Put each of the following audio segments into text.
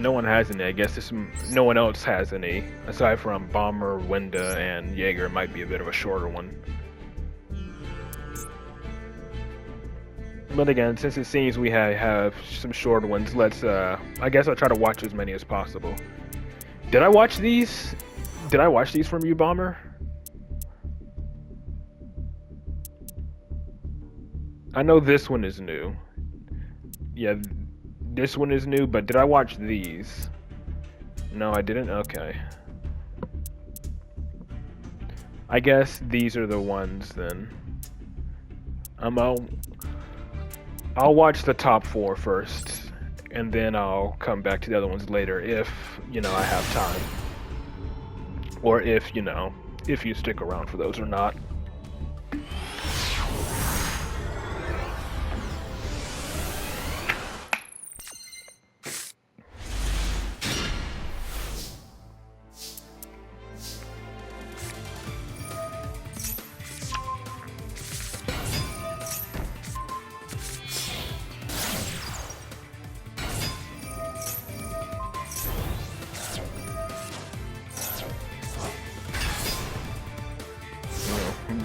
no one has any. I guess no one else has any aside from Bomber, Winda, and Jaeger. Might be a bit of a shorter one. But again, since it seems we have some short ones, let's. I guess I'll try to watch as many as possible. Did I watch these? Did I watch these from you, Bomber? I know this one is new. Yeah, this one is new, but did I watch these? No, I didn't? Okay. I guess these are the ones then. I'll watch the top 4 first, and then I'll come back to the other ones later if, I have time. Or if you stick around for those or not.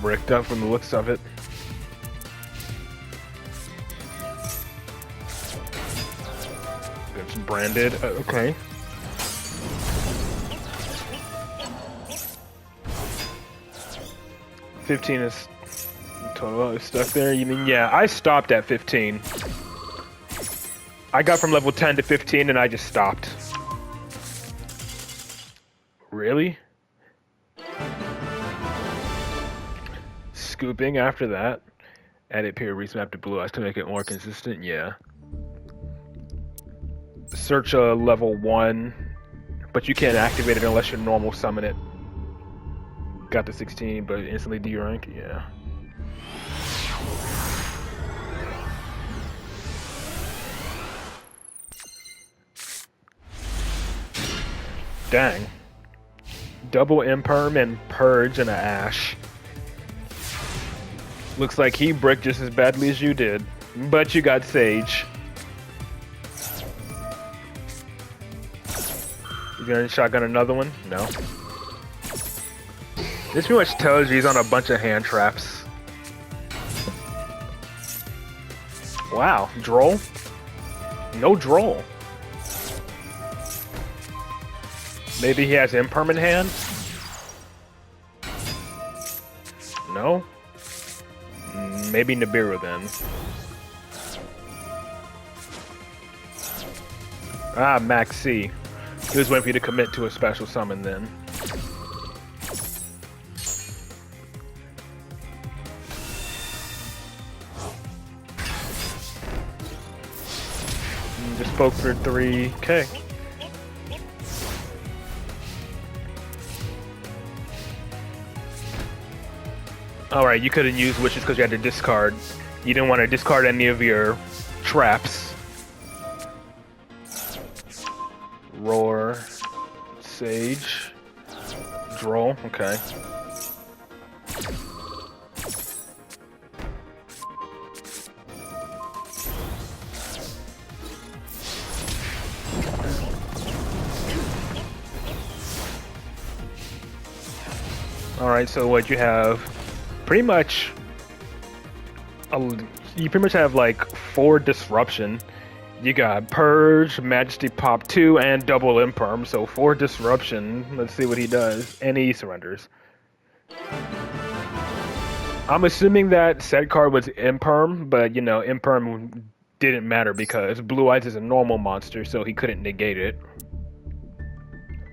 Bricked up from the looks of it. It's branded. Okay. $15 is total stuck there. You mean, yeah, I stopped at 15. I got from level 10 to 15 and I just stopped. Really? Scooping after that. Edit period remap to blue eyes to make it more consistent. Yeah. Search a level 1, but you can't activate it unless you normal summon it. Got to 16, but instantly D-rank. Yeah. Dang. Double Imperm and Purge and an Ash. Looks like he bricked just as badly as you did, but you got Sage. You gonna shotgun another one? No. This pretty much tells you he's on a bunch of hand traps. Wow, Droll? No Droll. Maybe he has Impermanent hand? No? Maybe Nibiru then. Ah, Max C. He was waiting for you to commit to a special summon then. Just spoke for 3K. Alright, you couldn't use wishes because you had to discard. You didn't want to discard any of your traps. Roar. Sage. Droll. Okay. Alright, so what you have... Pretty much, you pretty much have like 4 disruption. You got Purge, Majesty Pop 2, and double Imperm, so 4 disruption. Let's see what he does. And he surrenders. I'm assuming that set card was Imperm, but Imperm didn't matter because Blue Eyes is a normal monster, so he couldn't negate it.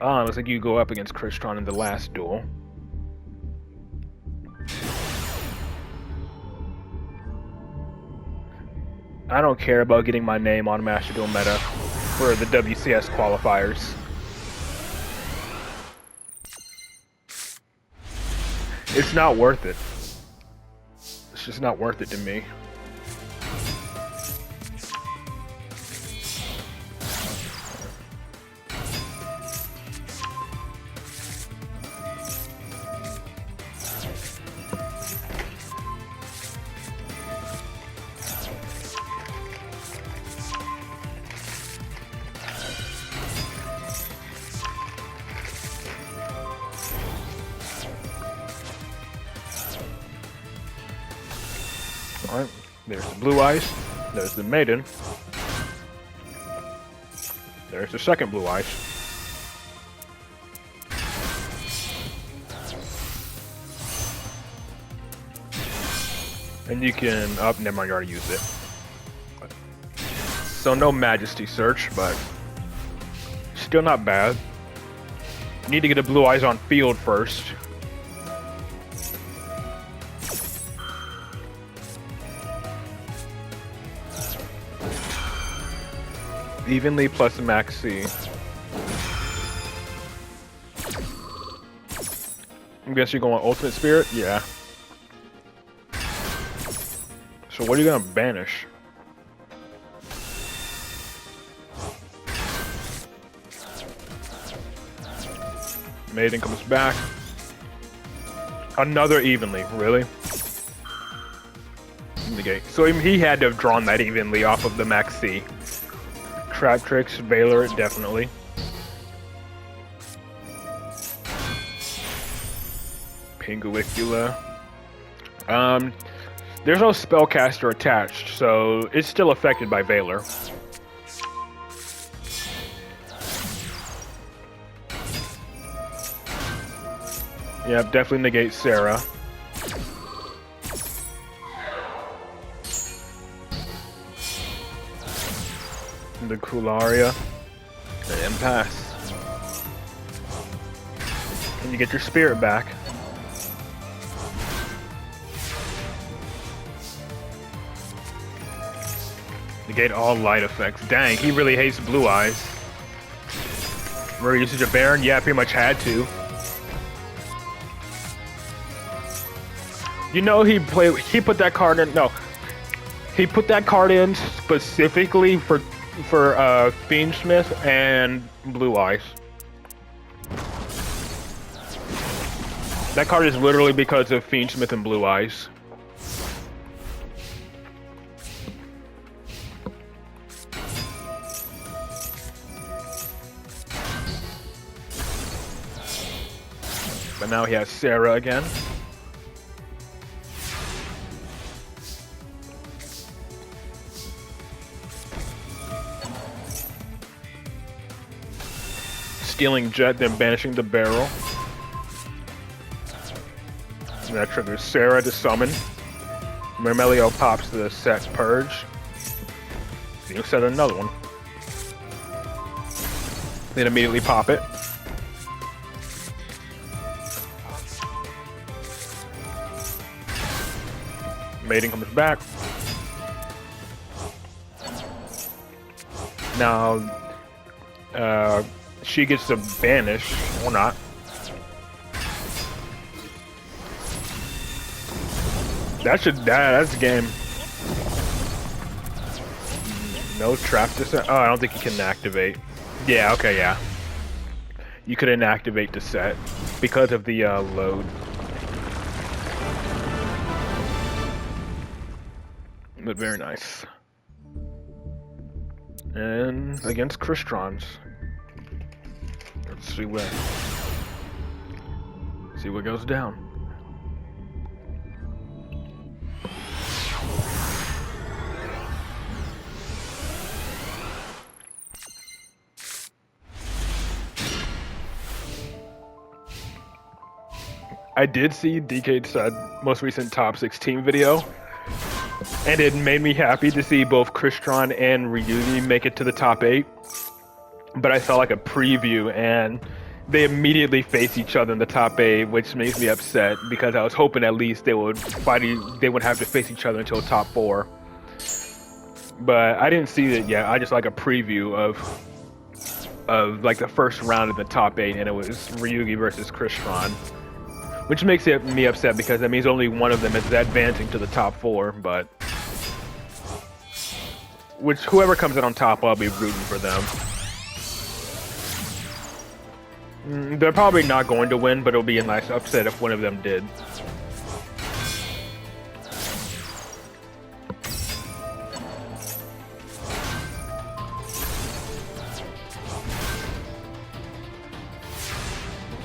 Looks like you go up against Crystron in the last duel. I don't care about getting my name on Master Duel meta for the WCS qualifiers. It's not worth it. It's just not worth it to me. Alright, there's the blue eyes. There's the maiden. There's the second blue eyes. And you can... Oh, never mind, you already used it. So no Majesty Search, but... still not bad. Need to get the blue eyes on field first. Evenly plus max C. I guess you're going Ultimate Spirit? Yeah. So what are you gonna banish? Maiden comes back. Another evenly, really? Negate. So he had to have drawn that evenly off of the max C. Trap Tricks, Valor, definitely. Pinguicula. There's no spellcaster attached, so it's still affected by Valor. Yep, definitely negate Sarah. The Cularia. The Impasse. And you get your spirit back. Negate all light effects. Dang, he really hates blue eyes. Were usage of Baron? Yeah, pretty much had to. You know he put that card in. No, he put that card in specifically for Fiendsmith and Blue Eyes. That card is literally because of Fiendsmith and Blue Eyes. But now he has Sarah again. Stealing Jet, then banishing the barrel. And that triggers Sarah to summon. Mermelio pops the set Purge. You set another one. Then immediately pop it. Maiden comes back. Now, she gets to banish, or not. That's the game. No trap descent. Oh, I don't think you can activate. Yeah, okay, yeah. You couldn't activate the set because of the load. But very nice. And against Cristrons. Let's see what goes down. I did see DK's most recent top 16 video, and it made me happy to see both Crystron and Ryugi make it to the top 8. But I saw like a preview and they immediately face each other in the top 8, which makes me upset because I was hoping at least they would they would have to face each other until top 4. But I didn't see it yet. I just like a preview of like the first round of the top 8, and it was Ryugi versus Crystron, which makes me upset because that means only one of them is advancing to the top 4. But whoever comes in on top, I'll be rooting for them. They're probably not going to win, but it'll be a nice upset if one of them did.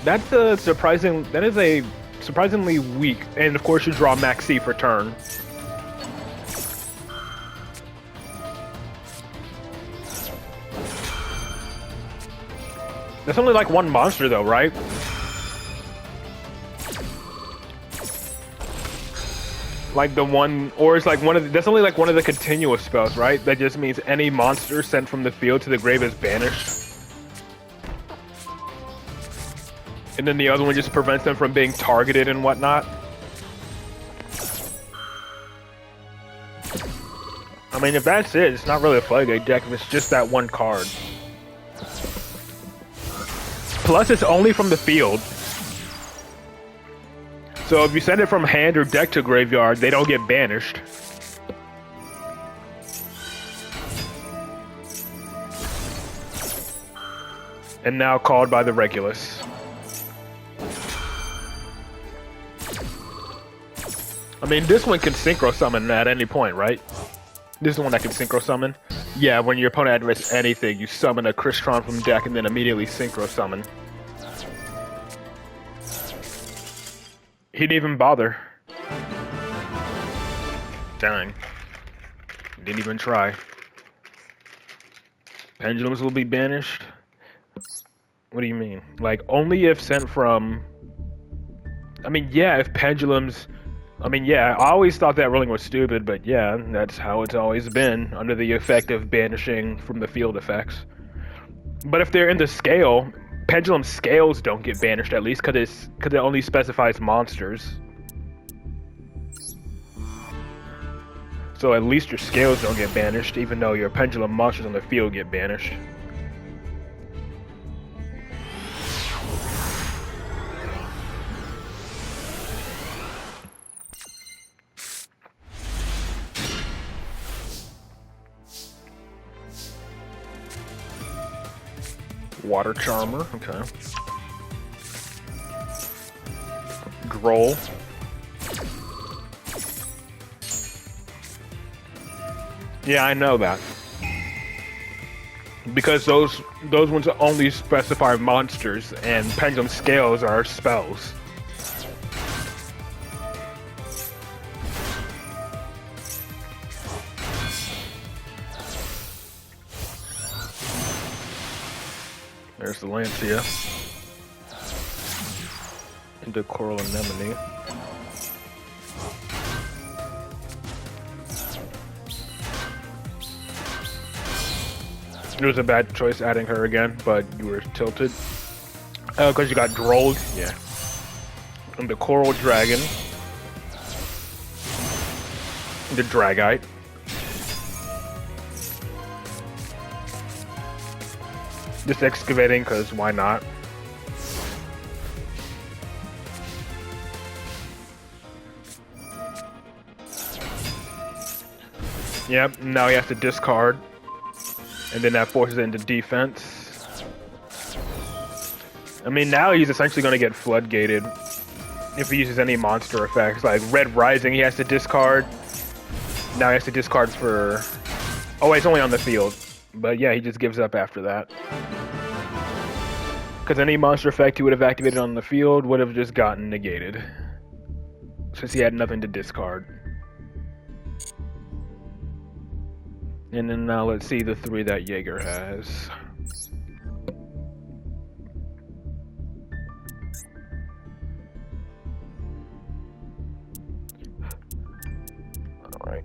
That is a surprisingly weak, and of course you draw Max C for turn. That's only like one monster though, right? Like the one, or it's like one of the, that's only like one of the continuous spells, right? That just means any monster sent from the field to the grave is banished. And then the other one just prevents them from being targeted and whatnot. I mean, if that's it, it's not really a Floodgate deck if it's just that one card. Plus, it's only from the field. So if you send it from hand or deck to graveyard, they don't get banished. And now called by the Regulus. I mean, this one can synchro summon at any point, right? This is the one that can synchro summon. Yeah, when your opponent admits anything, you summon a Crystron from deck and then immediately synchro summon. He didn't even bother. Dang. Didn't even try. Pendulums will be banished? What do you mean? Like, only if sent from... I mean, yeah, if pendulums... I mean, yeah, I always thought that ruling was stupid, but yeah, that's how it's always been, under the effect of banishing from the field effects. But if they're in the scale, pendulum scales don't get banished, at least, because it only specifies monsters. So at least your scales don't get banished, even though your pendulum monsters on the field get banished. Water Charmer, okay. Droll. Yeah, I know that. Because those ones only specify monsters, and Pendulum Scales are spells. There's the Lancia. Into Coral Anemone. It was a bad choice adding her again, but you were tilted. Oh, because you got Drolled? Yeah. And the Coral Dragon. The Dragite. Just excavating, because why not? Yep, now he has to discard. And then that forces it into defense. I mean, now he's essentially going to get floodgated if he uses any monster effects. Like Red Rising, he has to discard. Now he has to discard for... Oh, wait, it's only on the field. But yeah, he just gives up after that. Because any monster effect he would have activated on the field would have just gotten negated. Since he had nothing to discard. And then now let's see the three that Jaeger has. Alright.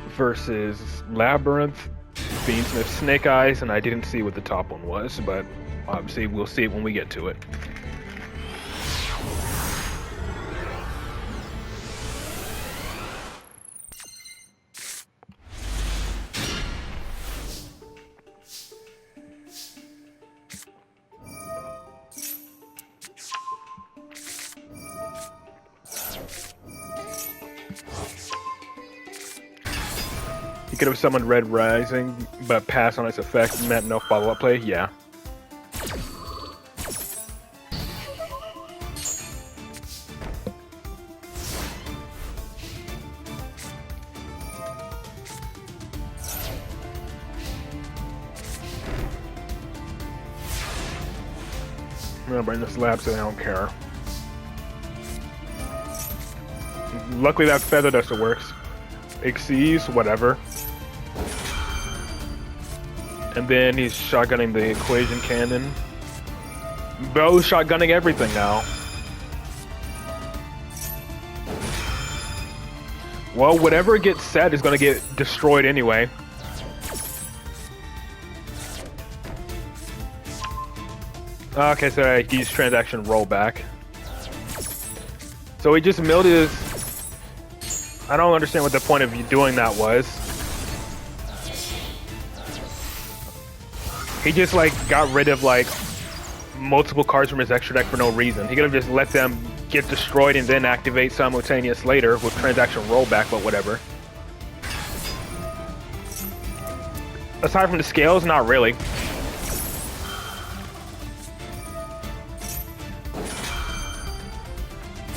Versus Labyrinth, Fiendsmith, Snake Eyes, and I didn't see what the top one was, but obviously we'll see it when we get to it. He could have summoned Red Rising, but passed on its effect, meant no follow-up play, yeah. I'm gonna bring this lab so I don't care. Luckily that Feather Duster works. Xyz, whatever. And then he's shotgunning the equation cannon. Bro's shotgunning everything now. Well, whatever gets set is going to get destroyed anyway. Okay, so I use transaction rollback. So he just milled his... I don't understand what the point of you doing that was. He just, like, got rid of, like, multiple cards from his extra deck for no reason. He could have just let them get destroyed and then activate simultaneous later with transaction rollback, but whatever. Aside from the scales, not really.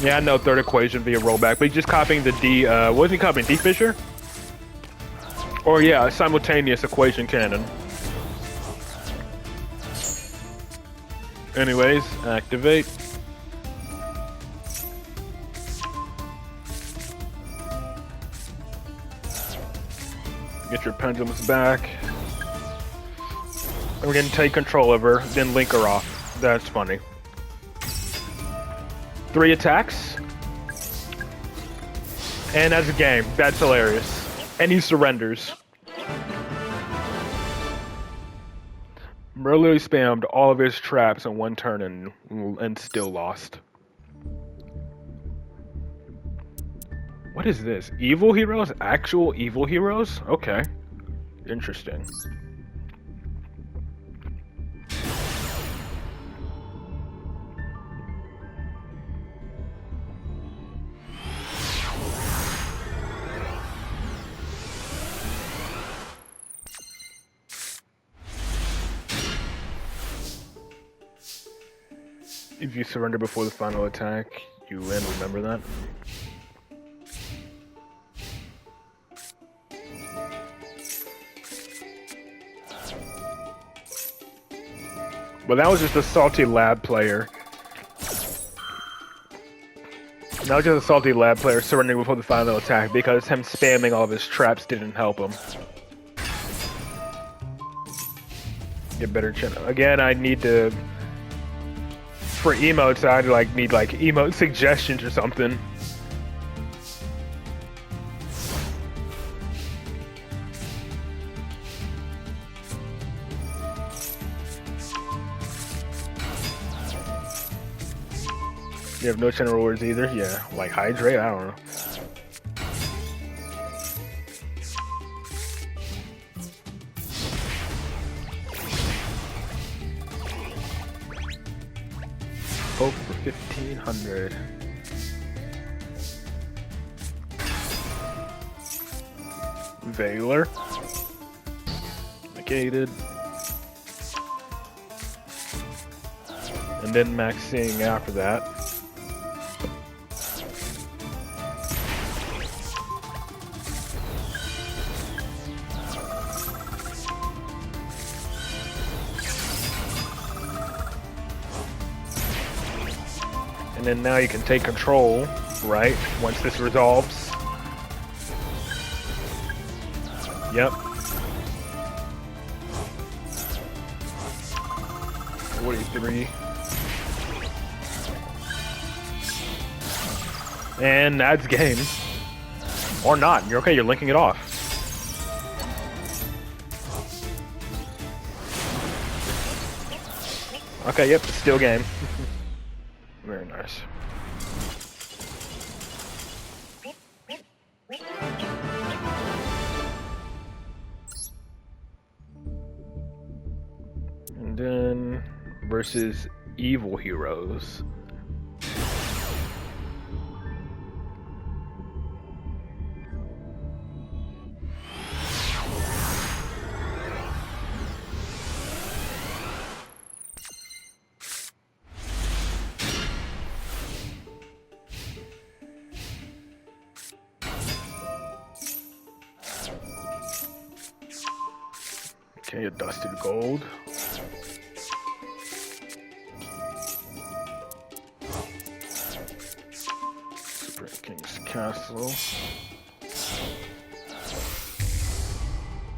Yeah, no third equation via rollback, but he's just copying the D, what was he copying, D-Fisher? Or yeah, a simultaneous equation cannon. Anyways, activate. Get your pendulums back. And we're gonna take control of her, then link her off. That's funny. 3 attacks. And that's a game. That's hilarious. And he surrenders. Bro literally spammed all of his traps in one turn and still lost. What is this? Evil heroes? Actual evil heroes? Okay. Interesting. If you surrender before the final attack, you win. Remember that? But that was just a salty lab player. That was just a salty lab player surrendering before the final attack because him spamming all of his traps didn't help him. Get better channel. Again, I need to... For emotes, I'd need emote suggestions or something. You have no channel rewards either? Yeah, like hydrate? I don't know. Hope for 1500. Veiler. Negated. And then maxing after that. And then now you can take control, right? Once this resolves. Yep. 43. And that's game. Or not. You're okay, you're linking it off. Okay, yep, still game. Very nice. And then versus evil heroes. Okay, a dusted gold. Super King's Castle.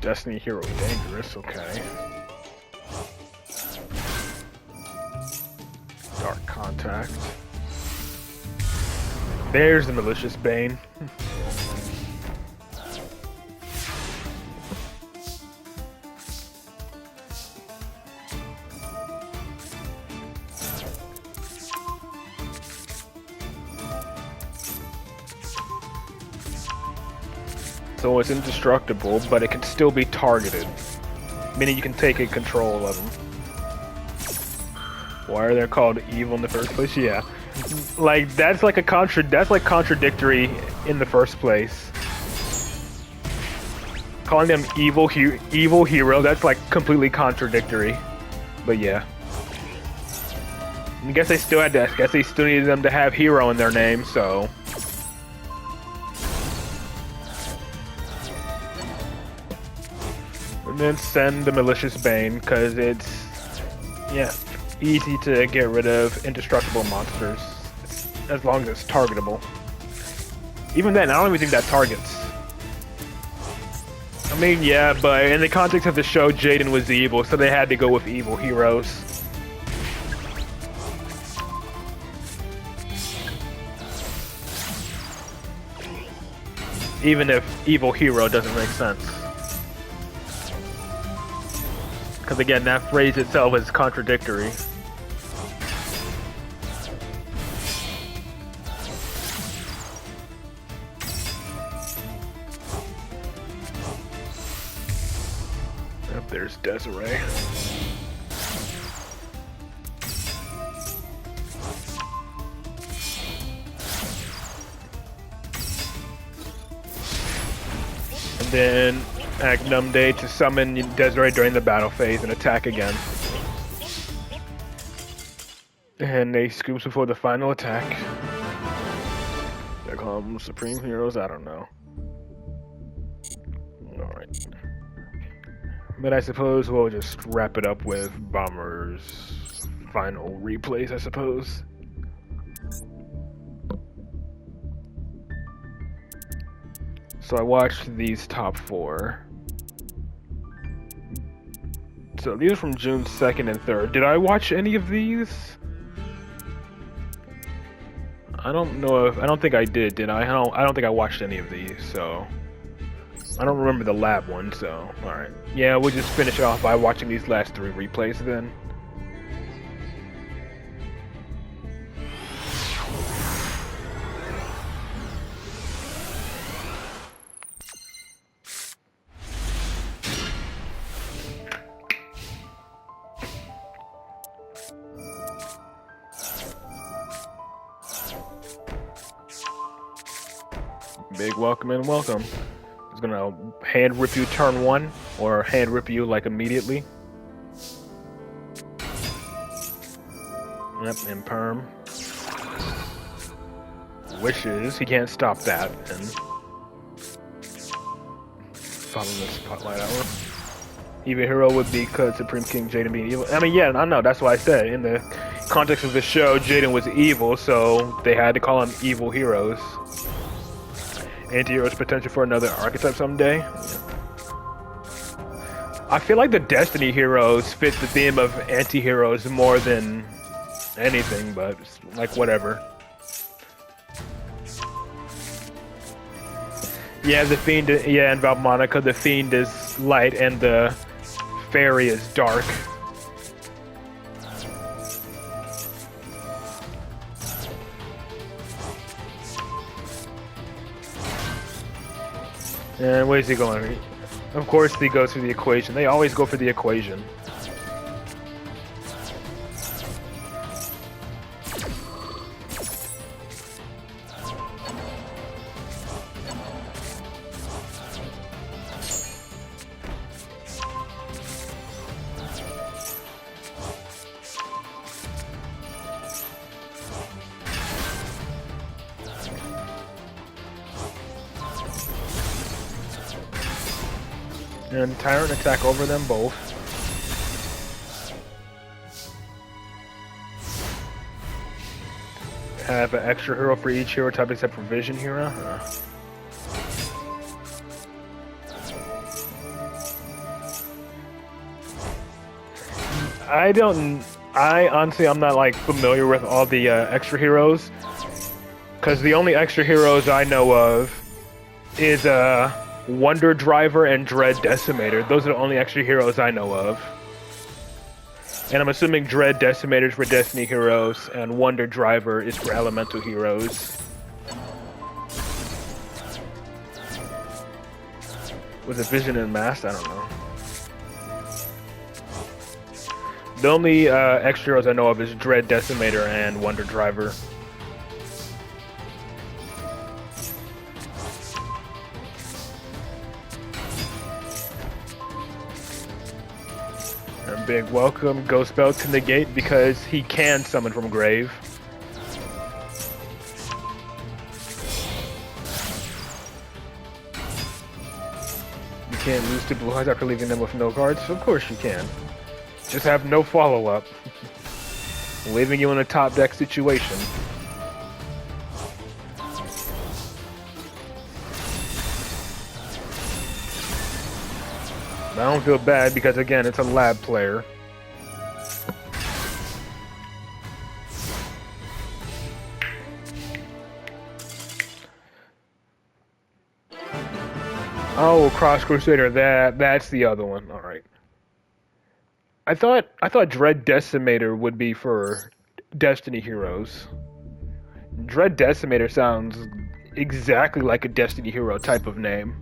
Destiny Hero Dangerous, okay. contact. There's the Malicious Bane. So it's indestructible, but it can still be targeted. Meaning you can take control of them. Why are they called evil in the first place? Yeah. Like, that's like contradictory in the first place. Calling them evil hero, that's like completely contradictory. But yeah. I guess they still needed them to have hero in their name, so. And then send the Malicious Bane, because it's, yeah, easy to get rid of indestructible monsters, as long as it's targetable. Even then, I don't even think that targets. I mean, yeah, but in the context of the show, Jaden was evil, so they had to go with evil heroes. Even if evil hero doesn't make sense. Because again, that phrase itself is contradictory. Yep, there's Desiree. And then act Day to summon Desiree during the battle phase and attack again. And they scoops before the final attack. They call them Supreme Heroes? I don't know. Alright. But I suppose we'll just wrap it up with Bomber's final replays, I suppose. So I watched these top 4. So these are from June 2nd and 3rd. Did I watch any of these? I don't think I did I? I don't think I watched any of these, so I don't remember the lab one, so alright. Yeah, we'll just finish it off by watching these last 3 replays then. Big welcome and welcome. It's gonna hand rip you turn 1, or hand rip you like immediately. Yep, and perm. Wishes, he can't stop that, and follow the spotlight hour. Evil hero would be because Supreme King Jaden being evil. I mean, yeah, I know, that's why I said. In the context of the show, Jaden was evil, so they had to call him evil heroes. Anti-heroes potential for another archetype someday. I feel like the Destiny heroes fit the theme of anti-heroes more than anything, but like whatever. Yeah, the Fiend, yeah, and Valmonica, the Fiend is light and the Fairy is dark. And where's he going? Of course he goes for the equation. They always go for the equation. And Tyrant attack over them both. Have an extra hero for each hero type except for Vision hero. I'm not like familiar with all the extra heroes, because the only extra heroes I know of is Wonder Driver and Dread Decimator. Those are the only extra heroes I know of. And I'm assuming Dread Decimator is for Destiny heroes, and Wonder Driver is for Elemental heroes. Was it Vision and Mask? I don't know. The only extra heroes I know of is Dread Decimator and Wonder Driver. And big welcome, Ghost Belt to negate because he can summon from grave. You can't lose to Blue Eyes after leaving them with no cards? Of course you can. Just have no follow-up. Leaving you in a top deck situation. I don't feel bad because, again, it's a lab player. Oh, Cross Crusader, that's the other one. All right. I thought Dread Decimator would be for Destiny heroes. Dread Decimator sounds exactly like a Destiny hero type of name.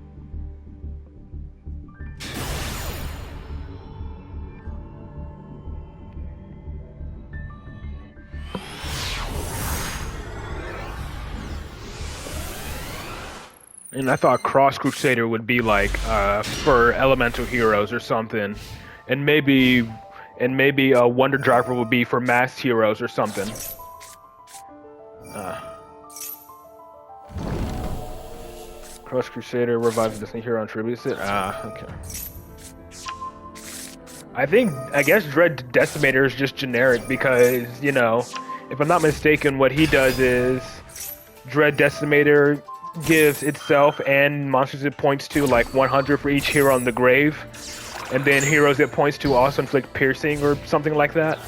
And I thought Cross Crusader would be like for Elemental heroes or something. And maybe Wonder Driver would be for Masked heroes or something. Cross Crusader revives Destiny hero and tributes it. Okay. I guess Dread Decimator is just generic because, you know, if I'm not mistaken, what he does is Dread Decimator gives itself and monsters it points to like 100 for each hero on the grave. And then heroes it points to also inflict piercing or something like that.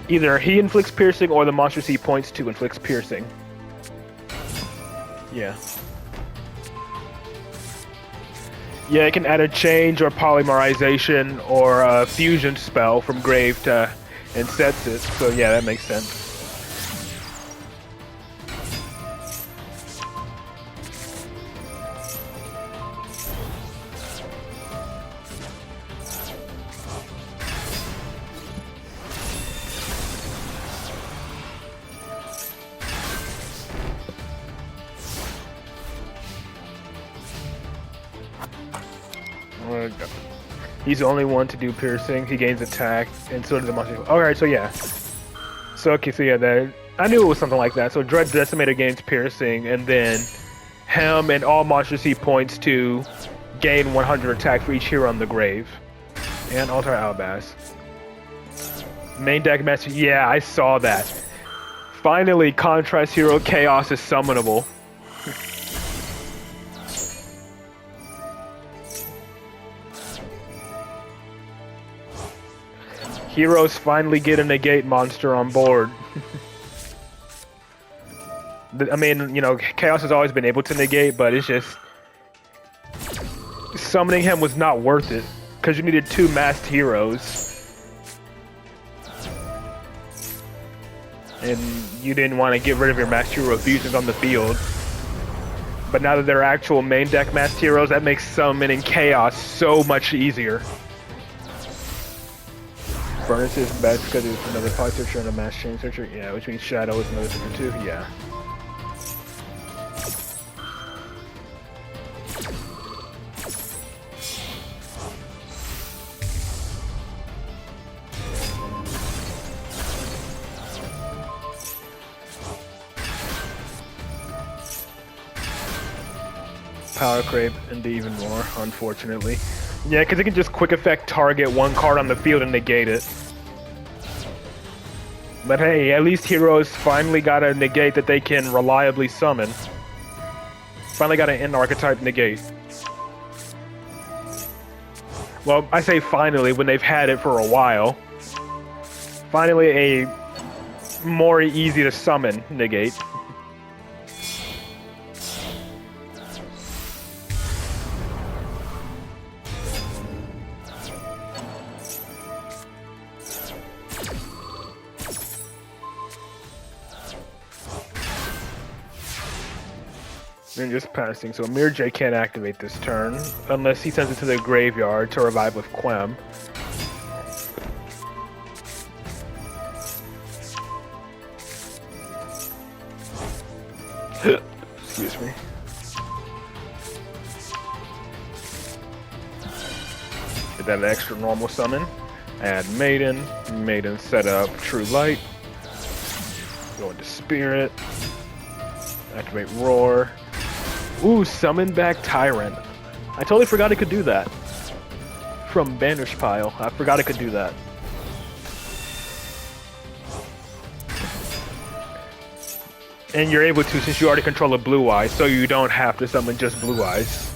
Either he inflicts piercing or the monsters he points to inflicts piercing. Yeah. Yeah, it can add a change or polymerization or a fusion spell from grave to and sets it. So yeah, that makes sense. He's the only one to do piercing. He gains attack, and so does the monster. Alright, so yeah. So okay, so yeah, that I knew it was something like that. So Dread Decimator gains piercing, and then him and all monsters he points to gain 100 attack for each hero on the grave. And Altar Albaz. Main deck master, yeah, I saw that. Finally, Contrast Hero Chaos is summonable. Heroes finally get a negate monster on board. I mean, you know, Chaos has always been able to negate, but it's just summoning him was not worth it because you needed 2 masked heroes, and you didn't want to get rid of your masked hero fusions on the field. But now that they're actual main deck masked heroes, that makes summoning Chaos so much easier. Furnace is best because it's another fog searcher and a mass chain searcher. Yeah, which means Shadow is another searcher too. Yeah. Power Creep and even more, unfortunately. Yeah, because it can just quick effect target one card on the field and negate it. But hey, at least heroes finally got a negate that they can reliably summon. Finally got an end archetype negate. Well, I say finally when they've had it for a while. Finally, a more easy to summon negate. And just passing, so Mirror J can't activate this turn unless he sends it to the graveyard to revive with Quem. Excuse me. Get that extra normal summon. Add Maiden. Maiden set up True Light. Go into Spirit. Activate Roar. Ooh, summon back Tyrant. I totally forgot it could do that. From Banish Pile. I forgot it could do that. And you're able to since you already control a Blue Eyes, so you don't have to summon just Blue Eyes.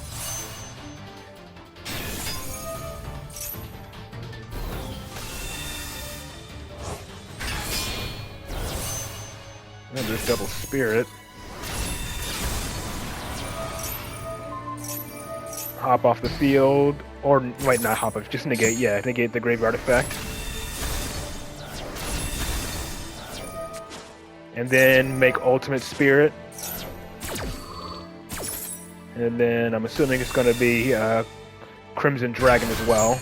And there's Double Spirit. Hop off the field, or wait, not hop off, just negate, yeah, negate the graveyard effect. And then make Ultimate Spirit. And then I'm assuming it's going to be Crimson Dragon as well.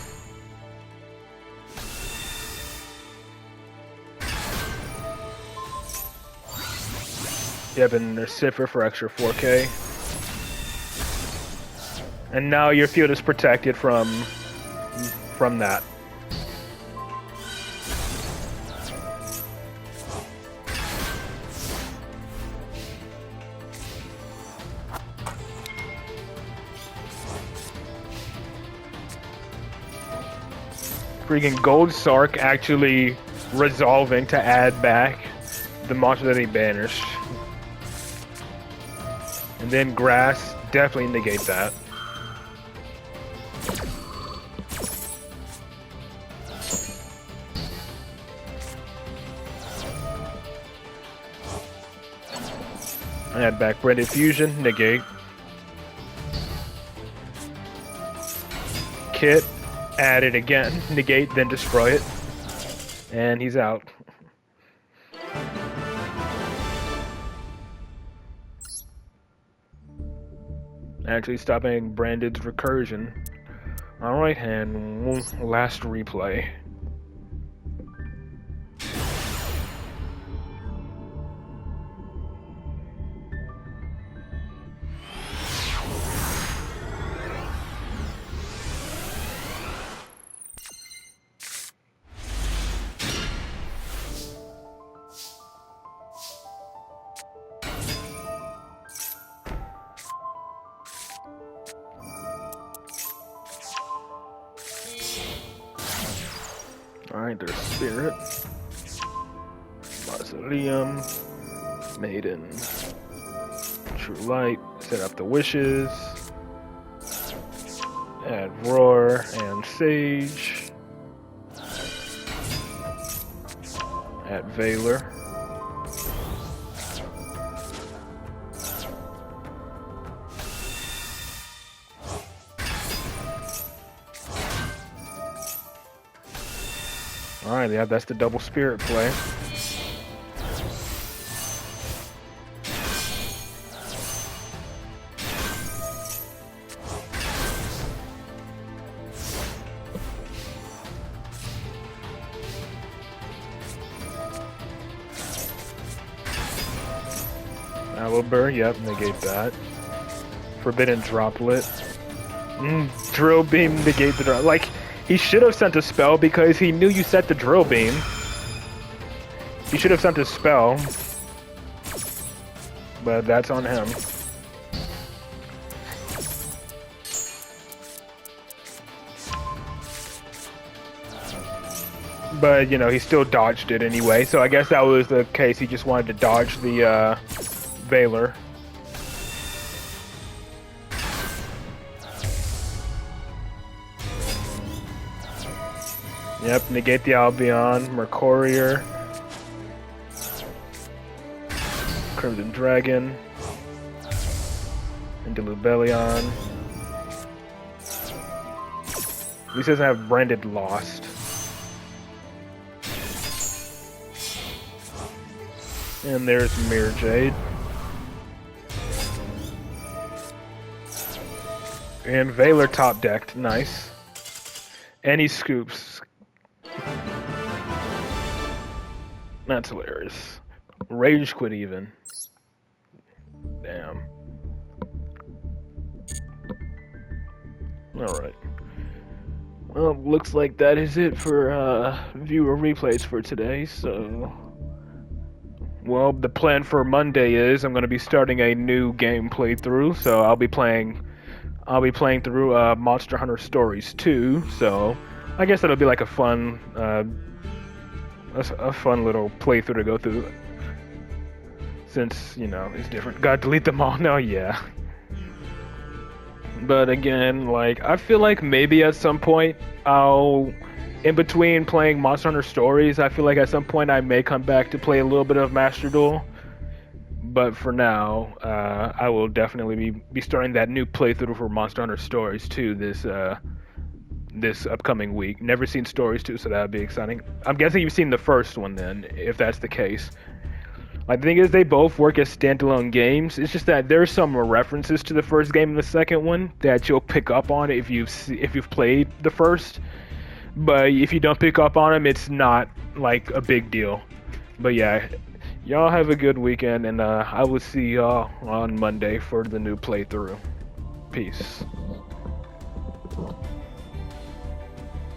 Yep, and there's Cipher for extra 4K. And now your field is protected from that. Freaking Gold Sark actually resolving to add back the monster that he banished. And then Grass, definitely negate that. Add back Branded Fusion, negate. Kit, add it again, negate, then destroy it. And he's out. Actually stopping Branded's recursion. Alright, and last replay. Alright, there's Spirit, Mausoleum, Maiden, True Light, set up the Wishes, add Roar and Sage, add Veiler. Alright, yeah, that's the double Spirit play. Alibur, yep, negate that. Forbidden Droplet. Drill Beam, negate the drop. Like, he should have sent a spell because he knew you set the Drill Beam. He should have sent a spell. But that's on him. But, you know, he still dodged it anyway. So I guess that was the case. He just wanted to dodge the Veiler. Yep, negate the Albion, Mercurier, Crimson Dragon, and Delubellion. At least doesn't have branded Lost. And there's Mirror Jade. And Valor top decked, nice. And he scoops. That's hilarious. Rage quit even. Damn. Alright. Well, looks like that is it for viewer replays for today, so... Well, the plan for Monday is I'm going to be starting a new game playthrough, so I'll be playing through Monster Hunter Stories 2, so I guess that'll be like a fun little playthrough to go through, since, you know, it's different. Gotta delete them all now, yeah. But again, like, I feel like maybe at some point in between playing Monster Hunter Stories, I feel like at some point I may come back to play a little bit of Master Duel. But for now, I will definitely be starting that new playthrough for Monster Hunter Stories 2 this upcoming week. Never seen Stories 2, so that'll be exciting. I'm guessing you've seen the first one then, if that's the case. Like, the thing is, they both work as standalone games. It's just that there's some references to the first game and the second one that you'll pick up on if you've played the first. But if you don't pick up on them, it's not like a big deal. But yeah, y'all have a good weekend, and I will see y'all on Monday for the new playthrough. Peace.